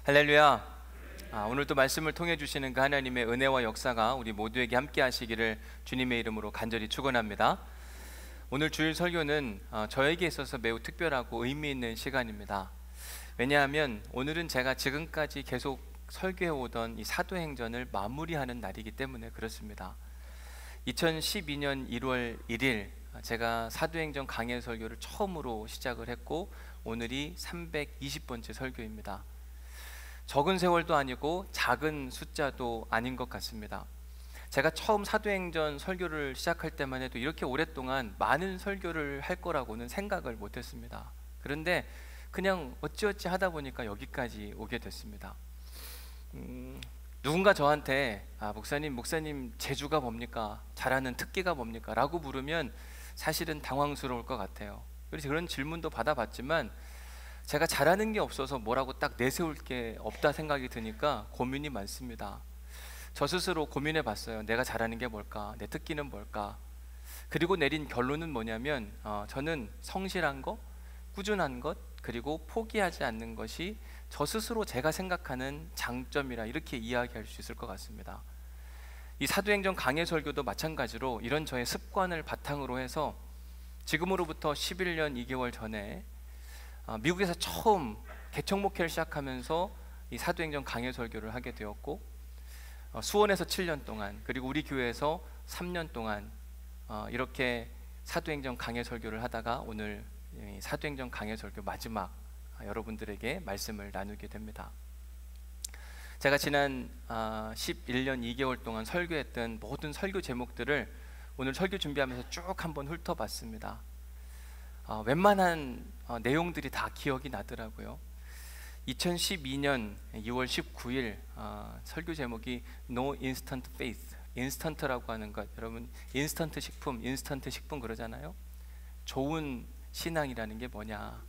할렐루야. 오늘도 말씀을 통해 주시는 그 하나님의 은혜와 역사가 우리 모두에게 함께 하시기를 주님의 이름으로 간절히 축원합니다. 오늘 주일 설교는 저에게 있어서 매우 특별하고 의미 있는 시간입니다. 왜냐하면 오늘은 제가 지금까지 계속 설교해 오던 이 사도행전을 마무리하는 날이기 때문에 그렇습니다. 2012년 1월 1일 제가 사도행전 강해 설교를 처음으로 시작을 했고 오늘이 320번째 설교입니다. 적은 세월도 아니고 작은 숫자도 아닌 것 같습니다. 제가 처음 사도행전 설교를 시작할 때만 해도 이렇게 오랫동안 많은 설교를 할 거라고는 생각을 못했습니다. 그런데 그냥 어찌어찌 하다 보니까 여기까지 오게 됐습니다. 누군가 저한테 목사님 재주가 뭡니까? 잘하는 특기가 뭡니까? 라고 물으면 사실은 당황스러울 것 같아요. 그래서 그런 질문도 받아봤지만 제가 잘하는 게 없어서 뭐라고 딱 내세울 게 없다 생각이 드니까 고민이 많습니다. 저 스스로 고민해 봤어요. 내가 잘하는 게 뭘까? 내 특기는 뭘까? 그리고 내린 결론은 뭐냐면 저는 성실한 것, 꾸준한 것, 그리고 포기하지 않는 것이 저 스스로 제가 생각하는 장점이라 이렇게 이야기할 수 있을 것 같습니다. 이 사도행전 강해 설교도 마찬가지로 이런 저의 습관을 바탕으로 해서 지금으로부터 11년 2개월 전에 미국에서 처음 개척 목회를 시작하면서 이 사도행전 강해 설교를 하게 되었고, 수원에서 7년 동안, 그리고 우리 교회에서 3년 동안 이렇게 사도행전 강해 설교를 하다가 오늘 사도행전 강해 설교 마지막 여러분들에게 말씀을 나누게 됩니다. 제가 지난 11년 2개월 동안 설교했던 모든 설교 제목들을 오늘 설교 준비하면서 쭉 한번 훑어봤습니다. 웬만한 내용들이 다 기억이 나더라고요. 2012년 2월 19일 설교 제목이 No Instant Faith, 인스턴트라고 하는 것. 여러분 인스턴트 식품 그러잖아요. 좋은 신앙이라는 게 뭐냐,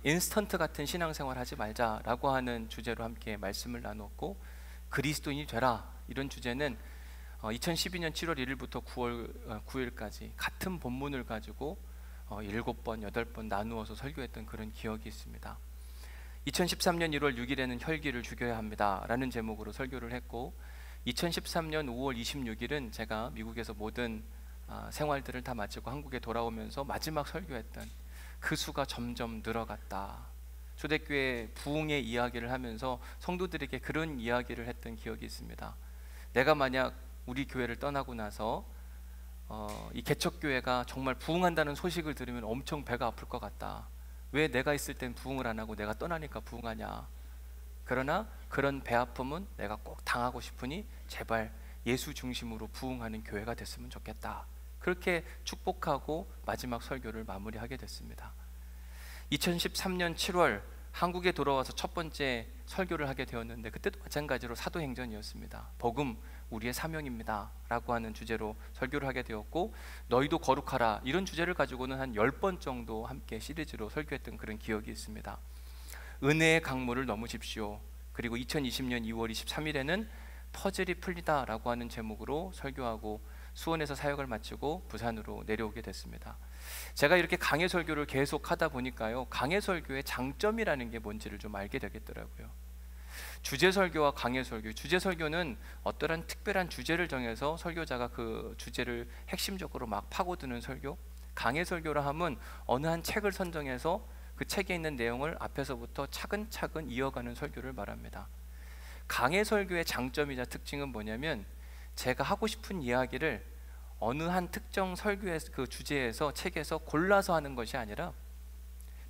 인스턴트 같은 신앙생활 하지 말자라고 하는 주제로 함께 말씀을 나눴고, 그리스도인이 되라 이런 주제는 2012년 7월 1일부터 9월 9일까지 같은 본문을 가지고 7번, 8번 나누어서 설교했던 그런 기억이 있습니다. 2013년 1월 6일에는 혈기를 죽여야 합니다 라는 제목으로 설교를 했고, 2013년 5월 26일은 제가 미국에서 모든 생활들을 다 마치고 한국에 돌아오면서 마지막 설교했던 그 수가 점점 늘어갔다, 초대교회 부흥의 이야기를 하면서 성도들에게 그런 이야기를 했던 기억이 있습니다. 내가 만약 우리 교회를 떠나고 나서 이 개척교회가 정말 부흥한다는 소식을 들으면 엄청 배가 아플 것 같다. 왜 내가 있을 땐 부흥을 안 하고 내가 떠나니까 부흥하냐. 그러나 그런 배 아픔은 내가 꼭 당하고 싶으니 제발 예수 중심으로 부흥하는 교회가 됐으면 좋겠다. 그렇게 축복하고 마지막 설교를 마무리하게 됐습니다. 2013년 7월 한국에 돌아와서 첫 번째 설교를 하게 되었는데, 그때도 마찬가지로 사도행전이었습니다. 복음 우리의 사명입니다 라고 하는 주제로 설교를 하게 되었고, 너희도 거룩하라 이런 주제를 가지고는 한 10번 정도 함께 시리즈로 설교했던 그런 기억이 있습니다. 은혜의 강물을 넘으십시오. 그리고 2020년 2월 23일에는 퍼즐이 풀리다 라고 하는 제목으로 설교하고 수원에서 사역을 마치고 부산으로 내려오게 됐습니다. 제가 이렇게 강해 설교를 계속 하다 보니까요, 강해 설교의 장점이라는 게 뭔지를 좀 알게 되겠더라고요. 주제 설교와 강해 설교, 주제 설교는 어떠한 특별한 주제를 정해서 설교자가 그 주제를 핵심적으로 막 파고드는 설교, 강해 설교라 함은 어느 한 책을 선정해서 그 책에 있는 내용을 앞에서부터 차근차근 이어가는 설교를 말합니다. 강해 설교의 장점이자 특징은 뭐냐면, 제가 하고 싶은 이야기를 어느 한 특정 설교의 그 주제에서 책에서 골라서 하는 것이 아니라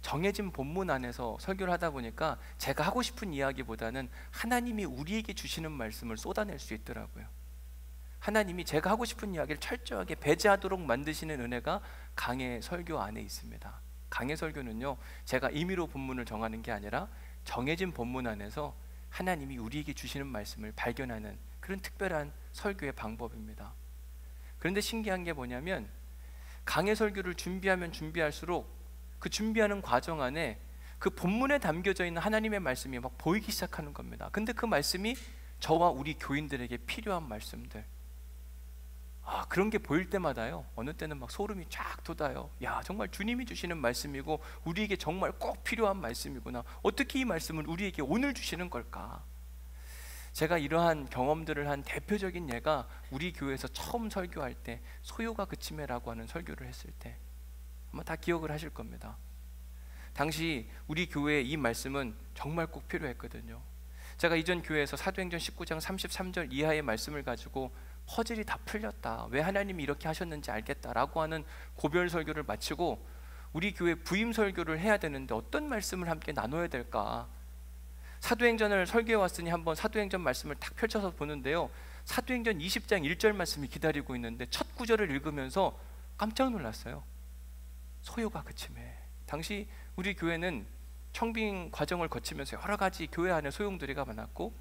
정해진 본문 안에서 설교를 하다 보니까 제가 하고 싶은 이야기보다는 하나님이 우리에게 주시는 말씀을 쏟아낼 수 있더라고요. 하나님이 제가 하고 싶은 이야기를 철저하게 배제하도록 만드시는 은혜가 강해 설교 안에 있습니다. 강해 설교는요, 제가 임의로 본문을 정하는 게 아니라 정해진 본문 안에서 하나님이 우리에게 주시는 말씀을 발견하는 그런 특별한 설교의 방법입니다. 그런데 신기한 게 뭐냐면, 강해 설교를 준비하면 준비할수록 그 준비하는 과정 안에 그 본문에 담겨져 있는 하나님의 말씀이 막 보이기 시작하는 겁니다. 근데 그 말씀이 저와 우리 교인들에게 필요한 말씀들, 그런 게 보일 때마다요, 어느 때는 막 소름이 쫙 돋아요. 야, 정말 주님이 주시는 말씀이고 우리에게 정말 꼭 필요한 말씀이구나. 어떻게 이 말씀을 우리에게 오늘 주시는 걸까? 제가 이러한 경험들을 한 대표적인 예가 우리 교회에서 처음 설교할 때 소요가 그침에라고 하는 설교를 했을 때, 아마 다 기억을 하실 겁니다. 당시 우리 교회에 이 말씀은 정말 꼭 필요했거든요. 제가 이전 교회에서 사도행전 19장 33절 이하의 말씀을 가지고 퍼즐이 다 풀렸다, 왜 하나님이 이렇게 하셨는지 알겠다라고 하는 고별 설교를 마치고 우리 교회 부임 설교를 해야 되는데 어떤 말씀을 함께 나눠야 될까? 사도행전을 설교해 왔으니 한번 사도행전 말씀을 딱 펼쳐서 보는데요, 사도행전 20장 1절 말씀이 기다리고 있는데 첫 구절을 읽으면서 깜짝 놀랐어요. 소요가 그침에. 당시 우리 교회는 청빙 과정을 거치면서 여러 가지 교회 안에 소용돌이가 많았고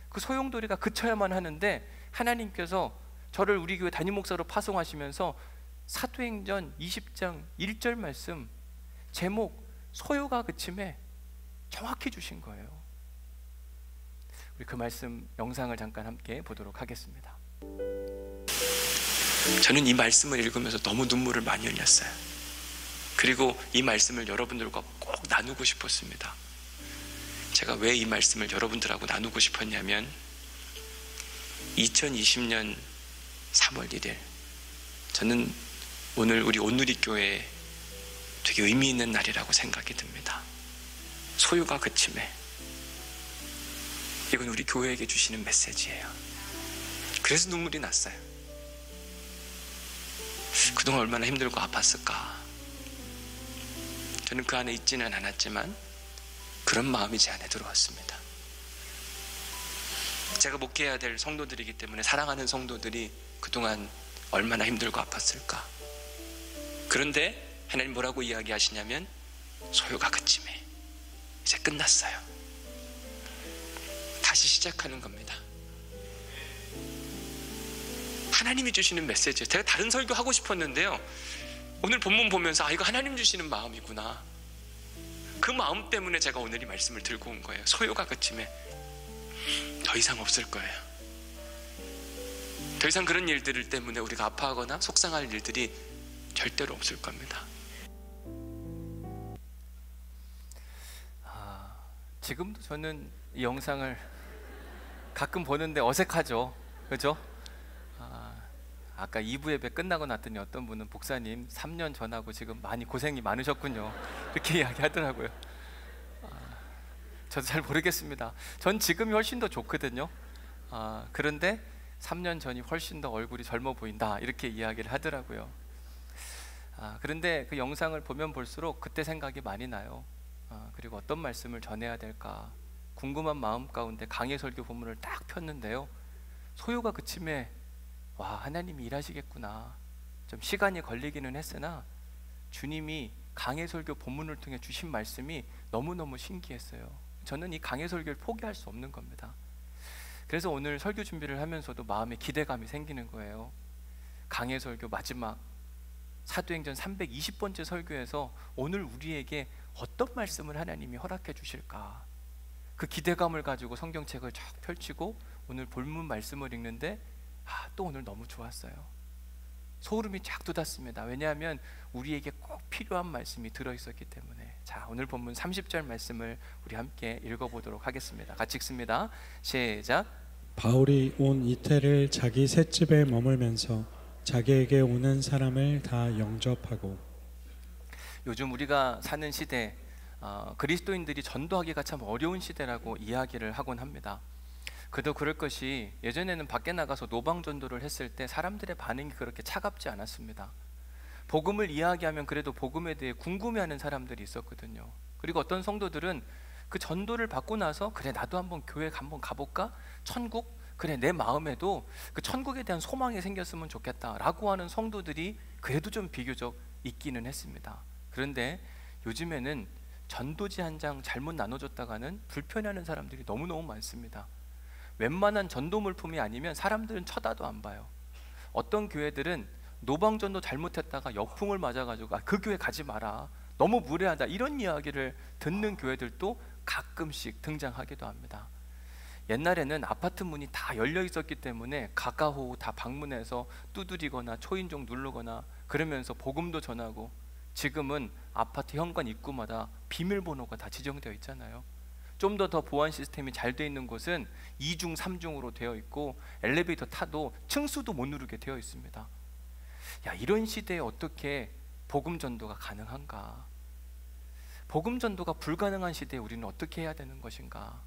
그 소용돌이가 그쳐야만 하는데 하나님께서 저를 우리 교회 담임 목사로 파송하시면서 사도행전 20장 1절 말씀 제목 소요가 그침에 정확히 주신 거예요. 우리 그 말씀 영상을 잠깐 함께 보도록 하겠습니다. 저는 이 말씀을 읽으면서 너무 눈물을 많이 흘렸어요. 그리고 이 말씀을 여러분들과 꼭 나누고 싶었습니다. 제가 왜 이 말씀을 여러분들하고 나누고 싶었냐면 2020년 3월 1일 저는 오늘 우리 온누리교회에 되게 의미 있는 날이라고 생각이 듭니다. 소요가 그침에. 이건 우리 교회에게 주시는 메시지예요. 그래서 눈물이 났어요. 그동안 얼마나 힘들고 아팠을까. 저는 그 안에 있지는 않았지만 그런 마음이 제 안에 들어왔습니다. 제가 목회해야 될 성도들이기 때문에, 사랑하는 성도들이 그동안 얼마나 힘들고 아팠을까. 그런데 하나님 뭐라고 이야기하시냐면 소요가 그침에 이제 끝났어요. 다시 시작하는 겁니다. 하나님이 주시는 메시지예요. 제가 다른 설교 하고 싶었는데요, 오늘 본문 보면서 이거 하나님 주시는 마음이구나, 그 마음 때문에 제가 오늘 이 말씀을 들고 온 거예요. 소요가 그침에 더 이상 없을 거예요. 더 이상 그런 일들 때문에 우리가 아파하거나 속상할 일들이 절대로 없을 겁니다. 지금도 저는 이 영상을 가끔 보는데 어색하죠, 그죠? 아까 2부 예배 끝나고 났더니 어떤 분은 목사님 3년 전하고 지금 많이 고생이 많으셨군요, 이렇게 이야기하더라고요. 저도 잘 모르겠습니다. 전 지금이 훨씬 더 좋거든요. 그런데 3년 전이 훨씬 더 얼굴이 젊어 보인다, 이렇게 이야기를 하더라고요. 그런데 그 영상을 보면 볼수록 그때 생각이 많이 나요. 그리고 어떤 말씀을 전해야 될까 궁금한 마음 가운데 강해 설교 본문을 딱 폈는데요, 소요가 그침에 와, 하나님이 일하시겠구나. 좀 시간이 걸리기는 했으나 주님이 강해 설교 본문을 통해 주신 말씀이 너무너무 신기했어요. 저는 이 강해 설교를 포기할 수 없는 겁니다. 그래서 오늘 설교 준비를 하면서도 마음에 기대감이 생기는 거예요. 강해 설교 마지막 사도행전 320번째 설교에서 오늘 우리에게 어떤 말씀을 하나님이 허락해 주실까, 그 기대감을 가지고 성경책을 쫙 펼치고 오늘 본문 말씀을 읽는데 또 오늘 너무 좋았어요. 소름이 쫙 돋았습니다. 왜냐하면 우리에게 꼭 필요한 말씀이 들어있었기 때문에. 자, 오늘 본문 30절 말씀을 우리 함께 읽어보도록 하겠습니다. 같이 읽습니다. 시작. 바울이 온 이태를 자기 셋집에 머물면서 자기에게 오는 사람을 다 영접하고. 요즘 우리가 사는 시대, 그리스도인들이 전도하기가 참 어려운 시대라고 이야기를 하곤 합니다. 그도 그럴 것이, 예전에는 밖에 나가서 노방전도를 했을 때 사람들의 반응이 그렇게 차갑지 않았습니다. 복음을 이야기하면 그래도 복음에 대해 궁금해하는 사람들이 있었거든요. 그리고 어떤 성도들은 그 전도를 받고 나서 그래, 나도 한번 교회 한번 가볼까? 천국? 그래, 내 마음에도 그 천국에 대한 소망이 생겼으면 좋겠다라고 하는 성도들이 그래도 좀 비교적 있기는 했습니다. 그런데 요즘에는 전도지 한 장 잘못 나눠줬다가는 불편해하는 사람들이 너무너무 많습니다. 웬만한 전도 물품이 아니면 사람들은 쳐다도 안 봐요. 어떤 교회들은 노방전도 잘못했다가 역풍을 맞아가지고 그 교회 가지 마라, 너무 무례하다, 이런 이야기를 듣는 교회들도 가끔씩 등장하기도 합니다. 옛날에는 아파트 문이 다 열려 있었기 때문에 가까호 다 방문해서 두드리거나 초인종 누르거나 그러면서 복음도 전하고, 지금은 아파트 현관 입구마다 비밀번호가 다 지정되어 있잖아요. 좀 더 보안 시스템이 잘 되어 있는 곳은 2중, 3중으로 되어 있고 엘리베이터 타도 층수도 못 누르게 되어 있습니다. 야, 이런 시대에 어떻게 복음 전도가 가능한가? 복음 전도가 불가능한 시대에 우리는 어떻게 해야 되는 것인가?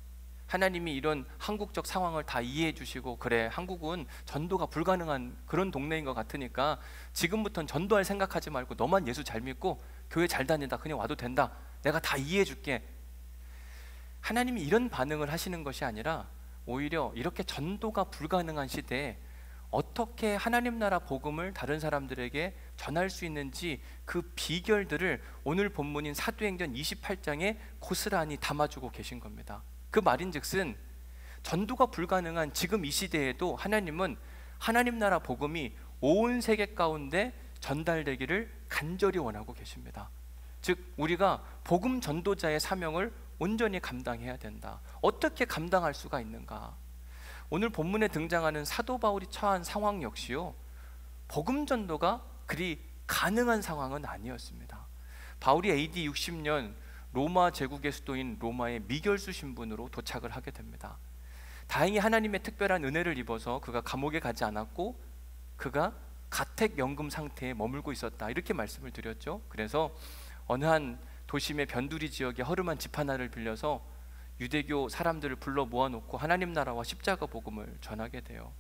하나님이 이런 한국적 상황을 다 이해해 주시고, 그래, 한국은 전도가 불가능한 그런 동네인 것 같으니까 지금부터는 전도할 생각하지 말고 너만 예수 잘 믿고 교회 잘 다니다 그냥 와도 된다, 내가 다 이해해 줄게. 하나님이 이런 반응을 하시는 것이 아니라 오히려 이렇게 전도가 불가능한 시대에 어떻게 하나님 나라 복음을 다른 사람들에게 전할 수 있는지, 그 비결들을 오늘 본문인 사도행전 28장에 고스란히 담아주고 계신 겁니다. 그 말인즉슨 전도가 불가능한 지금 이 시대에도 하나님은 하나님 나라 복음이 온 세계 가운데 전달되기를 간절히 원하고 계십니다. 즉, 우리가 복음 전도자의 사명을 온전히 감당해야 된다. 어떻게 감당할 수가 있는가? 오늘 본문에 등장하는 사도 바울이 처한 상황 역시요, 복음 전도가 그리 가능한 상황은 아니었습니다. 바울이 AD 60년 로마 제국의 수도인 로마의 미결수 신분으로 도착을 하게 됩니다. 다행히 하나님의 특별한 은혜를 입어서 그가 감옥에 가지 않았고 그가 가택연금 상태에 머물고 있었다, 이렇게 말씀을 드렸죠. 그래서 어느 한 도심의 변두리 지역의 허름한 집 하나를 빌려서 유대교 사람들을 불러 모아놓고 하나님 나라와 십자가 복음을 전하게 돼요.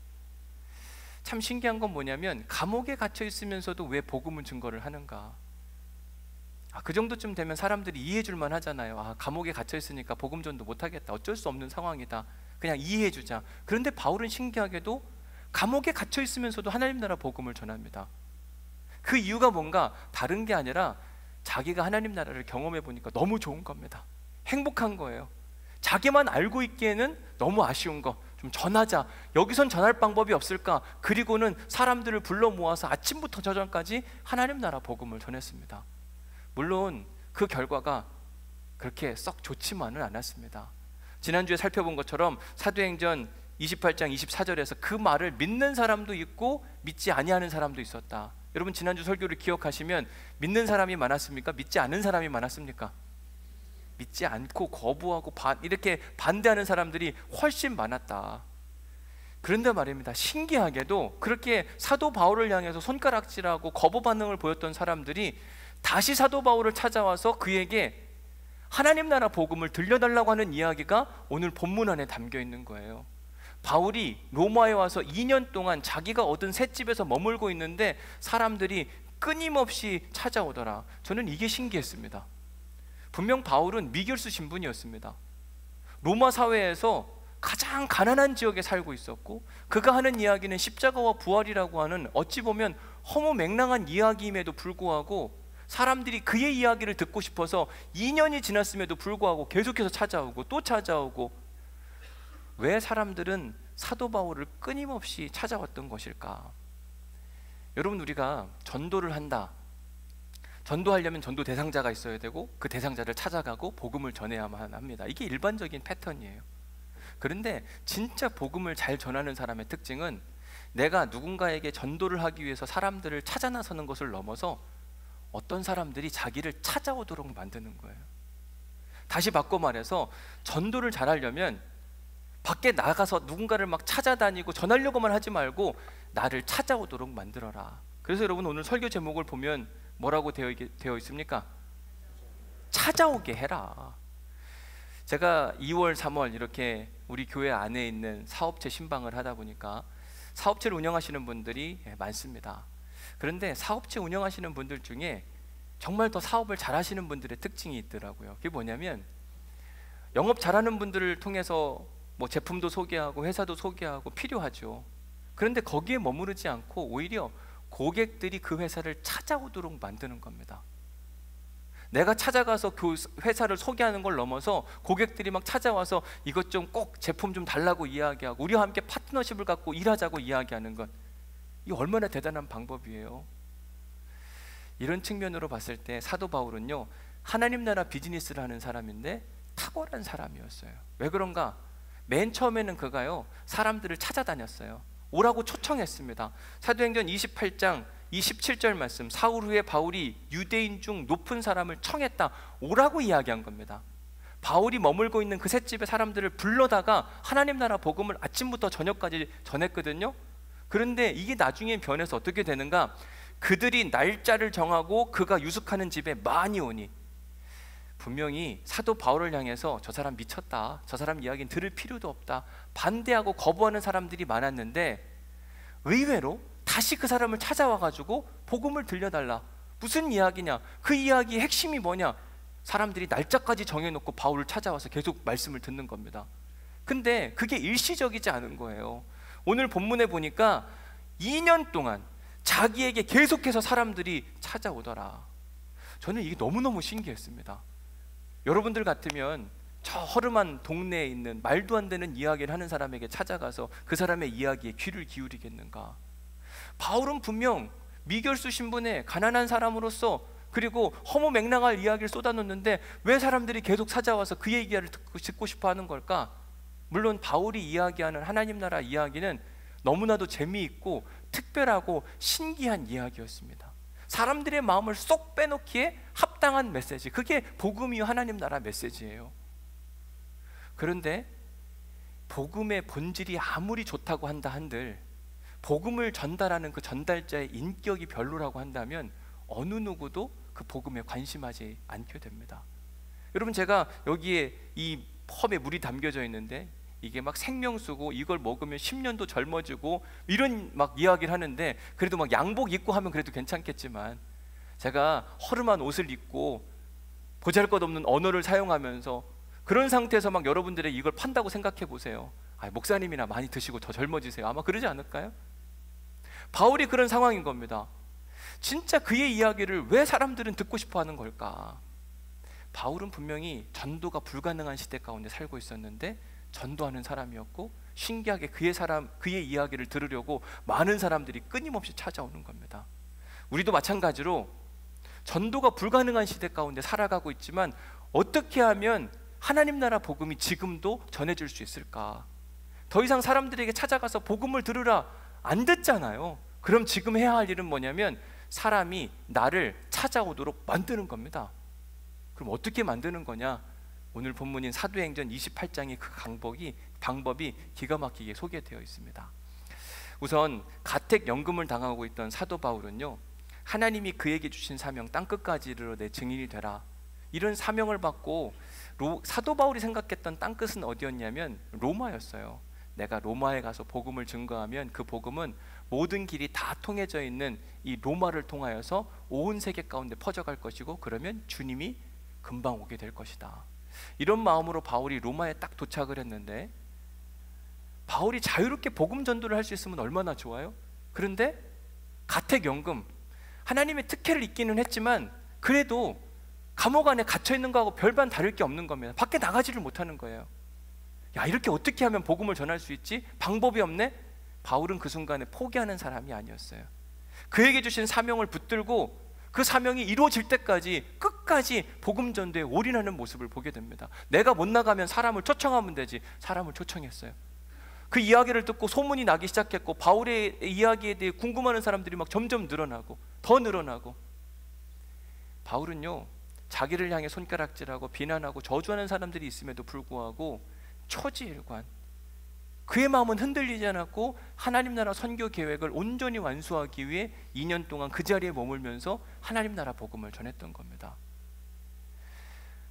참 신기한 건 뭐냐면, 감옥에 갇혀 있으면서도 왜 복음을 증거를 하는가? 그 정도쯤 되면 사람들이 이해해 줄만 하잖아요. 감옥에 갇혀 있으니까 복음 전도 못하겠다, 어쩔 수 없는 상황이다, 그냥 이해해 주자. 그런데 바울은 신기하게도 감옥에 갇혀 있으면서도 하나님 나라 복음을 전합니다. 그 이유가 뭔가 다른 게 아니라 자기가 하나님 나라를 경험해 보니까 너무 좋은 겁니다. 행복한 거예요. 자기만 알고 있기에는 너무 아쉬운 거, 좀 전하자. 여기선 전할 방법이 없을까? 그리고는 사람들을 불러 모아서 아침부터 저녁까지 하나님 나라 복음을 전했습니다. 물론 그 결과가 그렇게 썩 좋지만은 않았습니다. 지난주에 살펴본 것처럼 사도행전 28장 24절에서 그 말을 믿는 사람도 있고 믿지 아니하는 사람도 있었다. 여러분, 지난주 설교를 기억하시면 믿는 사람이 많았습니까? 믿지 않는 사람이 많았습니까? 믿지 않고 거부하고 이렇게 반대하는 사람들이 훨씬 많았다. 그런데 말입니다, 신기하게도 그렇게 사도 바울을 향해서 손가락질하고 거부 반응을 보였던 사람들이 다시 사도 바울을 찾아와서 그에게 하나님 나라 복음을 들려달라고 하는 이야기가 오늘 본문 안에 담겨 있는 거예요. 바울이 로마에 와서 2년 동안 자기가 얻은 셋집에서 머물고 있는데 사람들이 끊임없이 찾아오더라. 저는 이게 신기했습니다. 분명 바울은 미결수 신분이었습니다. 로마 사회에서 가장 가난한 지역에 살고 있었고, 그가 하는 이야기는 십자가와 부활이라고 하는 어찌 보면 허무맹랑한 이야기임에도 불구하고 사람들이 그의 이야기를 듣고 싶어서 2년이 지났음에도 불구하고 계속해서 찾아오고 또 찾아오고. 왜 사람들은 사도 바울을 끊임없이 찾아왔던 것일까? 여러분, 우리가 전도를 한다, 전도하려면 전도 대상자가 있어야 되고 그 대상자를 찾아가고 복음을 전해야만 합니다. 이게 일반적인 패턴이에요. 그런데 진짜 복음을 잘 전하는 사람의 특징은 내가 누군가에게 전도를 하기 위해서 사람들을 찾아 나서는 것을 넘어서 어떤 사람들이 자기를 찾아오도록 만드는 거예요. 다시 바꿔 말해서 전도를 잘하려면 밖에 나가서 누군가를 막 찾아다니고 전하려고만 하지 말고 나를 찾아오도록 만들어라. 그래서 여러분, 오늘 설교 제목을 보면 뭐라고 되어 있습니까? 찾아오게 해라. 제가 2월, 3월 이렇게 우리 교회 안에 있는 사업체 신방을 하다 보니까 사업체를 운영하시는 분들이 많습니다. 그런데 사업체 운영하시는 분들 중에 정말 더 사업을 잘하시는 분들의 특징이 있더라고요. 그게 뭐냐면, 영업 잘하는 분들을 통해서 뭐 제품도 소개하고 회사도 소개하고 필요하죠. 그런데 거기에 머무르지 않고 오히려 고객들이 그 회사를 찾아오도록 만드는 겁니다. 내가 찾아가서 그 회사를 소개하는 걸 넘어서 고객들이 막 찾아와서 이것 좀 꼭 제품 좀 달라고 이야기하고 우리와 함께 파트너십을 갖고 일하자고 이야기하는 것, 이 얼마나 대단한 방법이에요. 이런 측면으로 봤을 때 사도 바울은요, 하나님 나라 비즈니스를 하는 사람인데 탁월한 사람이었어요. 왜 그런가? 맨 처음에는 그가요, 사람들을 찾아다녔어요. 오라고 초청했습니다. 사도행전 28장 27절 말씀, 사울 후에 바울이 유대인 중 높은 사람을 청했다, 오라고 이야기한 겁니다. 바울이 머물고 있는 그 셋집의 사람들을 불러다가 하나님 나라 복음을 아침부터 저녁까지 전했거든요. 그런데 이게 나중에 변해서 어떻게 되는가? 그들이 날짜를 정하고 그가 유숙하는 집에 많이 오니, 분명히 사도 바울을 향해서 저 사람 미쳤다, 저 사람 이야기는 들을 필요도 없다, 반대하고 거부하는 사람들이 많았는데, 의외로 다시 그 사람을 찾아와가지고 복음을 들려달라. 무슨 이야기냐? 그 이야기의 핵심이 뭐냐? 사람들이 날짜까지 정해놓고 바울을 찾아와서 계속 말씀을 듣는 겁니다. 근데 그게 일시적이지 않은 거예요. 오늘 본문에 보니까 2년 동안 자기에게 계속해서 사람들이 찾아오더라. 저는 이게 너무너무 신기했습니다. 여러분들 같으면 저 허름한 동네에 있는 말도 안 되는 이야기를 하는 사람에게 찾아가서 그 사람의 이야기에 귀를 기울이겠는가? 바울은 분명 미결수 신분의 가난한 사람으로서, 그리고 허무맹랑할 이야기를 쏟아놓는데 왜 사람들이 계속 찾아와서 그 얘기를 듣고 싶어 하는 걸까? 물론 바울이 이야기하는 하나님 나라 이야기는 너무나도 재미있고 특별하고 신기한 이야기였습니다. 사람들의 마음을 쏙 빼놓기에 합당한 메시지, 그게 복음이요 하나님 나라 메시지예요. 그런데 복음의 본질이 아무리 좋다고 한다 한들, 복음을 전달하는 그 전달자의 인격이 별로라고 한다면 어느 누구도 그 복음에 관심하지 않게 됩니다. 여러분, 제가 여기에 이 컵에 물이 담겨져 있는데 이게 막 생명수고 이걸 먹으면 10년도 젊어지고 이런 막 이야기를 하는데, 그래도 막 양복 입고 하면 그래도 괜찮겠지만, 제가 허름한 옷을 입고 보잘것없는 언어를 사용하면서 그런 상태에서 막 여러분들의 이걸 판다고 생각해 보세요. 목사님이나 많이 드시고 더 젊어지세요. 아마 그러지 않을까요? 바울이 그런 상황인 겁니다. 진짜 그의 이야기를 왜 사람들은 듣고 싶어 하는 걸까? 바울은 분명히 전도가 불가능한 시대 가운데 살고 있었는데 전도하는 사람이었고, 신기하게 그의 이야기를 들으려고 많은 사람들이 끊임없이 찾아오는 겁니다. 우리도 마찬가지로 전도가 불가능한 시대 가운데 살아가고 있지만 어떻게 하면 하나님 나라 복음이 지금도 전해질 수 있을까? 더 이상 사람들에게 찾아가서 복음을 들으라 안 듣잖아요. 그럼 지금 해야 할 일은 뭐냐면 사람이 나를 찾아오도록 만드는 겁니다. 그럼 어떻게 만드는 거냐? 오늘 본문인 사도행전 28장의 그 방법이 기가 막히게 소개되어 있습니다. 우선 가택연금을 당하고 있던 사도 바울은요, 하나님이 그에게 주신 사명, 땅끝까지 이르러 내 증인이 되라, 이런 사명을 받고 사도 바울이 생각했던 땅끝은 어디였냐면 로마였어요. 내가 로마에 가서 복음을 증거하면 그 복음은 모든 길이 다 통해져 있는 이 로마를 통하여서 온 세계 가운데 퍼져갈 것이고, 그러면 주님이 금방 오게 될 것이다. 이런 마음으로 바울이 로마에 딱 도착을 했는데, 바울이 자유롭게 복음 전도를 할 수 있으면 얼마나 좋아요? 그런데 가택연금, 하나님의 특혜를 입기는 했지만 그래도 감옥 안에 갇혀 있는 거하고 별반 다를 게 없는 겁니다. 밖에 나가지를 못하는 거예요. 야, 이렇게 어떻게 하면 복음을 전할 수 있지? 방법이 없네? 바울은 그 순간에 포기하는 사람이 아니었어요. 그에게 주신 사명을 붙들고 그 사명이 이루어질 때까지 끝까지 복음 전도에 올인하는 모습을 보게 됩니다. 내가 못 나가면 사람을 초청하면 되지. 사람을 초청했어요. 그 이야기를 듣고 소문이 나기 시작했고, 바울의 이야기에 대해 궁금해하는 사람들이 막 점점 늘어나고 더 늘어나고, 바울은요, 자기를 향해 손가락질하고 비난하고 저주하는 사람들이 있음에도 불구하고 초지일관, 그의 마음은 흔들리지 않았고 하나님 나라 선교 계획을 온전히 완수하기 위해 2년 동안 그 자리에 머물면서 하나님 나라 복음을 전했던 겁니다.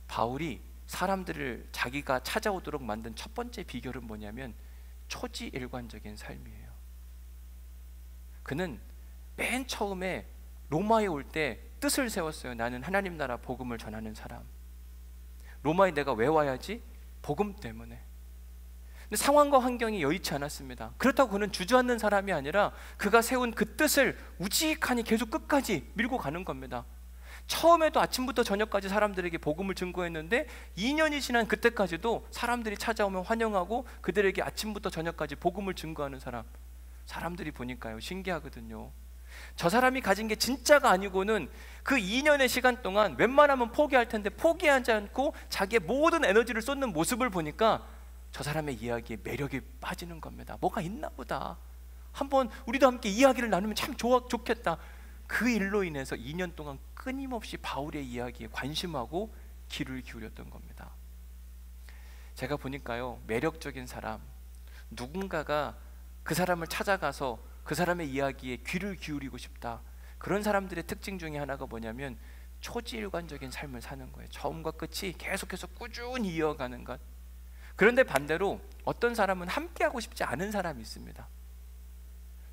바울이 사람들을 자기가 찾아오도록 만든 첫 번째 비결은 뭐냐면 초지일관적인 삶이에요. 그는 맨 처음에 로마에 올 때 뜻을 세웠어요. 나는 하나님 나라 복음을 전하는 사람. 로마에 내가 왜 와야지? 복음 때문에. 근데 상황과 환경이 여의치 않았습니다. 그렇다고 그는 주저앉는 사람이 아니라 그가 세운 그 뜻을 우직하니 계속 끝까지 밀고 가는 겁니다. 처음에도 아침부터 저녁까지 사람들에게 복음을 증거했는데 2년이 지난 그때까지도 사람들이 찾아오면 환영하고 그들에게 아침부터 저녁까지 복음을 증거하는 사람. 사람들이 보니까요, 신기하거든요. 저 사람이 가진 게 진짜가 아니고는 그 2년의 시간 동안 웬만하면 포기할 텐데 포기하지 않고 자기의 모든 에너지를 쏟는 모습을 보니까 저 사람의 이야기에 매력이 빠지는 겁니다. 뭐가 있나 보다, 한번 우리도 함께 이야기를 나누면 참 좋겠다. 그 일로 인해서 2년 동안 끊임없이 바울의 이야기에 관심하고 귀를 기울였던 겁니다. 제가 보니까요, 매력적인 사람, 누군가가 그 사람을 찾아가서 그 사람의 이야기에 귀를 기울이고 싶다, 그런 사람들의 특징 중에 하나가 뭐냐면 초지일관적인 삶을 사는 거예요. 처음과 끝이 계속해서 꾸준히 이어가는 것. 그런데 반대로 어떤 사람은 함께하고 싶지 않은 사람이 있습니다.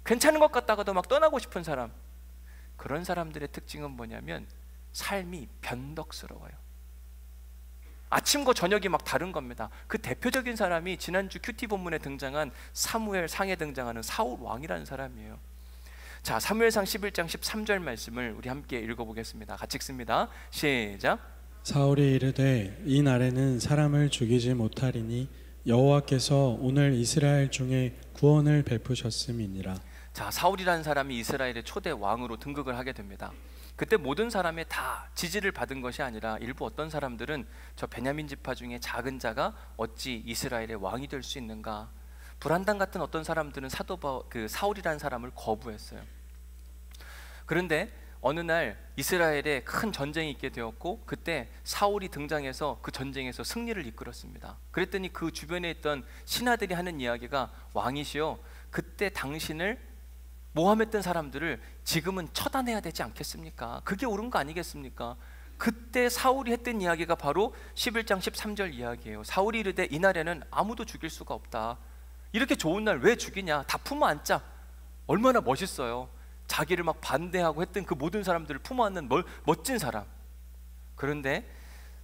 괜찮은 것 같다가도 막 떠나고 싶은 사람. 그런 사람들의 특징은 뭐냐면 삶이 변덕스러워요. 아침과 저녁이 막 다른 겁니다. 그 대표적인 사람이 지난주 큐티 본문에 등장한 사무엘 상에 등장하는 사울 왕이라는 사람이에요. 자, 사무엘상 11장 13절 말씀을 우리 함께 읽어보겠습니다. 같이 읽습니다. 시작. 사울이 이르되 이 날에는 사람을 죽이지 못하리니 여호와께서 오늘 이스라엘 중에 구원을 베푸셨음이니라. 자, 사울이라는 사람이 이스라엘의 초대 왕으로 등극을 하게 됩니다. 그때 모든 사람의 다 지지를 받은 것이 아니라 일부 어떤 사람들은 저 베냐민 지파 중에 작은 자가 어찌 이스라엘의 왕이 될 수 있는가, 불안당 같은 어떤 사람들은 사울이라는 사람을 거부했어요. 그런데 어느 날 이스라엘에 큰 전쟁이 있게 되었고, 그때 사울이 등장해서 그 전쟁에서 승리를 이끌었습니다. 그랬더니 그 주변에 있던 신하들이 하는 이야기가, 왕이시여, 그때 당신을 모함했던 사람들을 지금은 처단해야 되지 않겠습니까? 그게 옳은 거 아니겠습니까? 그때 사울이 했던 이야기가 바로 11장 13절 이야기예요. 사울이 이르되 이날에는 아무도 죽일 수가 없다. 이렇게 좋은 날 왜 죽이냐? 다 품어 안자. 얼마나 멋있어요. 자기를 막 반대하고 했던 그 모든 사람들을 품어 안는 멋진 사람. 그런데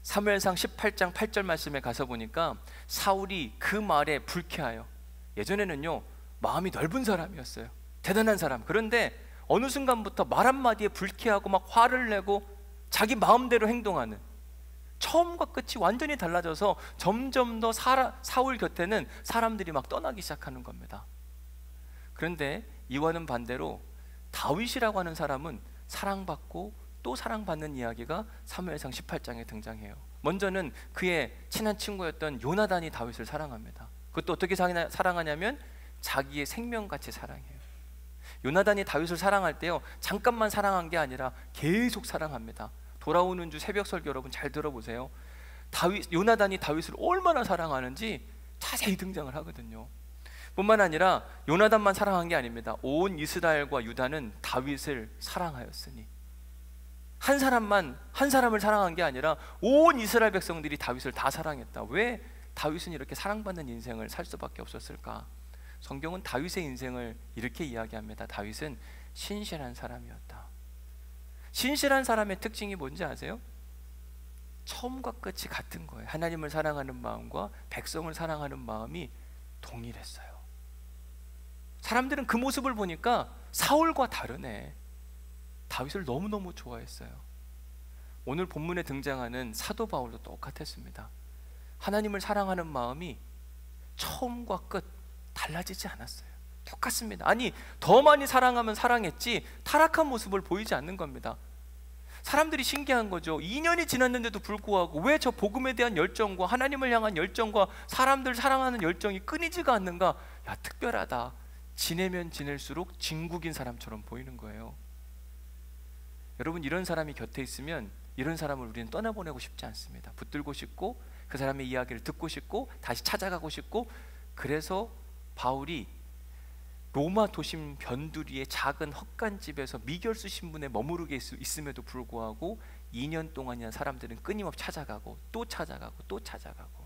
사무엘상 18장 8절 말씀에 가서 보니까 사울이 그 말에 불쾌하여, 예전에는요 마음이 넓은 사람이었어요. 대단한 사람. 그런데 어느 순간부터 말 한마디에 불쾌하고 막 화를 내고 자기 마음대로 행동하는, 처음과 끝이 완전히 달라져서 점점 더 사울 곁에는 사람들이 막 떠나기 시작하는 겁니다. 그런데 이와는 반대로 다윗이라고 하는 사람은 사랑받고 또 사랑받는 이야기가 사무엘상 18장에 등장해요. 먼저는 그의 친한 친구였던 요나단이 다윗을 사랑합니다. 그것도 어떻게 사랑하냐면 자기의 생명같이 사랑해요. 요나단이 다윗을 사랑할 때요, 잠깐만 사랑한 게 아니라 계속 사랑합니다. 돌아오는 주 새벽 설교 여러분 잘 들어보세요. 요나단이 다윗을 얼마나 사랑하는지 자세히 등장을 하거든요. 뿐만 아니라 요나단만 사랑한 게 아닙니다. 온 이스라엘과 유다는 다윗을 사랑하였으니, 한 사람을 사랑한 게 아니라 온 이스라엘 백성들이 다윗을 다 사랑했다. 왜 다윗은 이렇게 사랑받는 인생을 살 수밖에 없었을까? 성경은 다윗의 인생을 이렇게 이야기합니다. 다윗은 신실한 사람이었다. 신실한 사람의 특징이 뭔지 아세요? 처음과 끝이 같은 거예요. 하나님을 사랑하는 마음과 백성을 사랑하는 마음이 동일했어요. 사람들은 그 모습을 보니까 사울과 다르네, 다윗을 너무너무 좋아했어요. 오늘 본문에 등장하는 사도 바울도 똑같았습니다. 하나님을 사랑하는 마음이 처음과 끝 달라지지 않았어요. 똑같습니다. 아니, 더 많이 사랑하면 사랑했지 타락한 모습을 보이지 않는 겁니다. 사람들이 신기한 거죠. 2년이 지났는데도 불구하고 왜 저 복음에 대한 열정과 하나님을 향한 열정과 사람들 사랑하는 열정이 끊이지가 않는가? 야, 특별하다. 지내면 지낼수록 진국인 사람처럼 보이는 거예요. 여러분, 이런 사람이 곁에 있으면 이런 사람을 우리는 떠나보내고 싶지 않습니다. 붙들고 싶고 그 사람의 이야기를 듣고 싶고 다시 찾아가고 싶고. 그래서 바울이 로마 도심 변두리의 작은 헛간집에서 미결수 신분에 머무르게 있음에도 불구하고 2년 동안이나 사람들은 끊임없이 찾아가고 또 찾아가고 또 찾아가고.